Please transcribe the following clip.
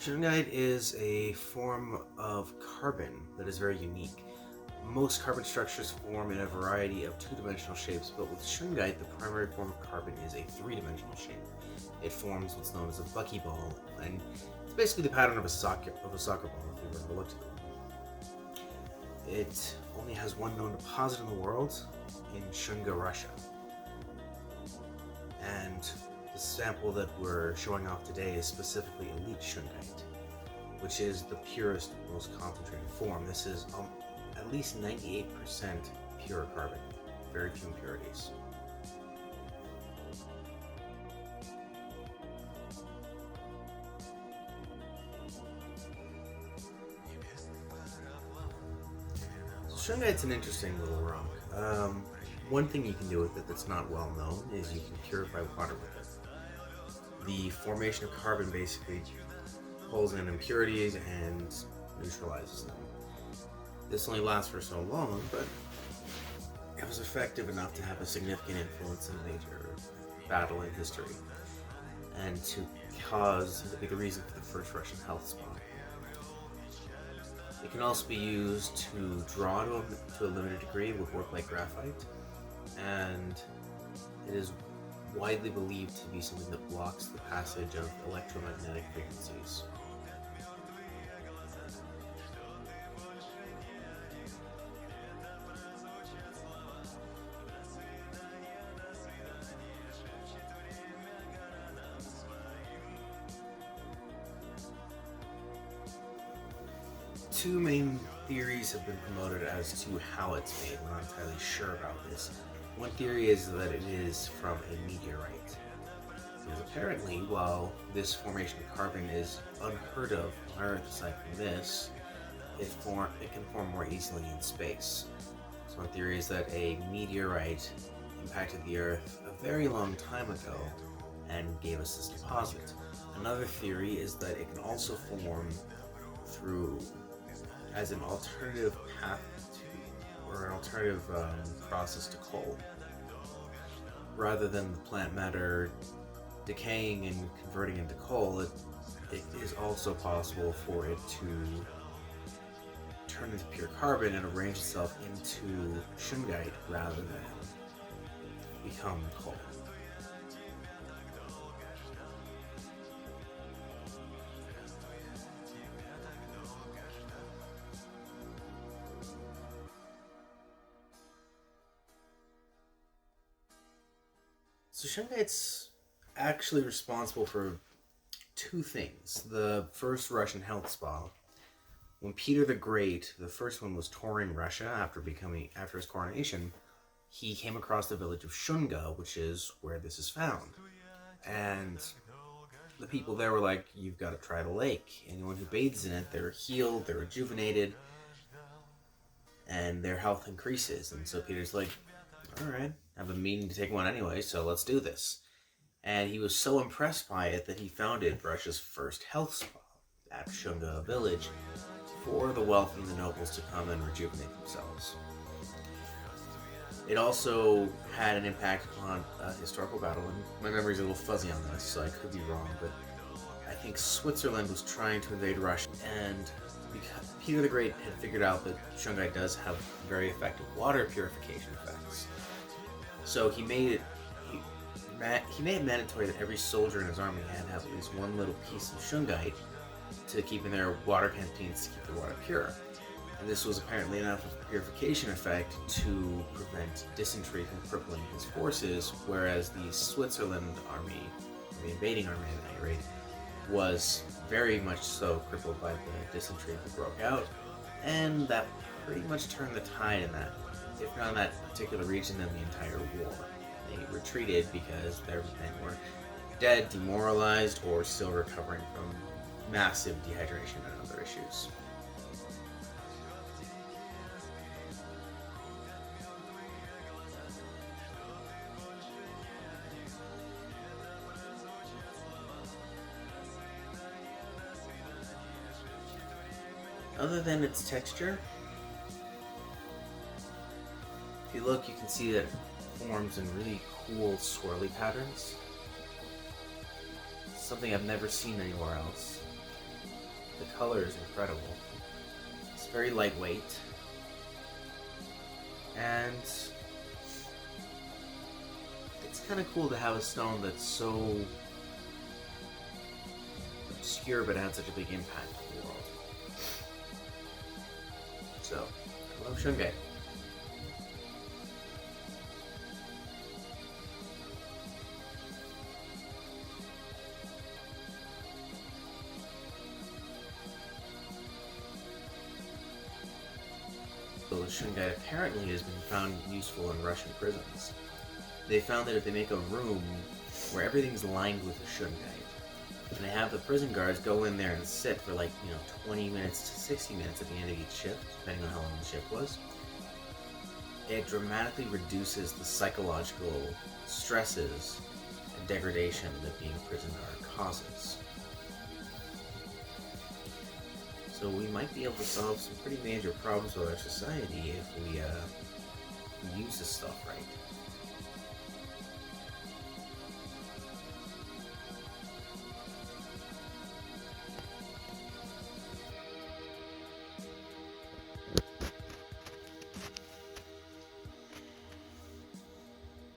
Shungite is a form of carbon that is very unique. Most carbon structures form in a variety of two-dimensional shapes, but with Shungite, the primary form of carbon is a three-dimensional shape. It forms what's known as a buckyball, and it's basically the pattern of a soccer ball if you've ever looked at it. It only has one known deposit in the world, in Shunga, Russia. And the sample that we're showing off today is specifically elite Shungite, which is the purest, most concentrated form. This is at least 98% pure carbon, very few impurities. So Shungite's an interesting little rock. One thing you can do with it that's not well known is you can purify water with it. The formation of carbon basically pulls in impurities and neutralizes them. This only lasts for so long, but it was effective enough to have a significant influence in a major battle in history, and to be the reason for the first Russian health spa. It can also be used to draw to a limited degree with work like graphite, and it is widely believed to be something that blocks the passage of electromagnetic frequencies. Two main theories have been promoted as to how it's made. We're not entirely sure about this. One theory is that it is from a meteorite. Because apparently, while this formation of carbon is unheard of on Earth, aside from this, it can form more easily in space. So one theory is that a meteorite impacted the Earth a very long time ago and gave us this deposit. Another theory is that it can also form as an alternative path or an alternative process to coal. Rather than the plant matter decaying and converting into coal, it is also possible for it to turn into pure carbon and arrange itself into Shungite rather than become coal. So Shungite's actually responsible for two things. The first Russian health spa. When Peter the Great, the first one, was touring Russia after his coronation, he came across the village of Shunga, which is where this is found. And the people there were like, "You've got to try the lake. Anyone who bathes in it, they're healed, they're rejuvenated, and their health increases." And so Peter's like, "Alright, I have a meeting to take one anyway, so let's do this." And he was so impressed by it that he founded Russia's first health spa at Shunga village for the wealthy and the nobles to come and rejuvenate themselves. It also had an impact upon a historical battle, and my memory's a little fuzzy on this, so I could be wrong, but I think Switzerland was trying to invade Russia, and because Peter the Great had figured out that Shungite does have very effective water purification effects. So he made it mandatory that every soldier in his army had to have at least one little piece of Shungite to keep in their water canteens to keep the water pure. And this was apparently enough of a purification effect to prevent dysentery from crippling his forces, whereas the Switzerland army, the invading army at any rate, was very much so crippled by the dysentery that broke out, and that pretty much turned the tide in that, if not in that particular region, then the entire war. They retreated because their men were dead, demoralized, or still recovering from massive dehydration and other issues. Other than its texture, if you look, you can see that it forms in really cool swirly patterns. Something I've never seen anywhere else. color is incredible. It's very lightweight. And it's kind of cool to have a stone that's so obscure but had such a big impact on the world. So, I love Shungite. So Shungite apparently has been found useful in Russian prisons. They found that if they make a room where everything's lined with a Shungite, and they have the prison guards go in there and sit for 20 minutes to 60 minutes at the end of each shift, depending on how long the shift was, it dramatically reduces the psychological stresses and degradation that being a prison guard causes. So we might be able to solve some pretty major problems with our society if we use this stuff right.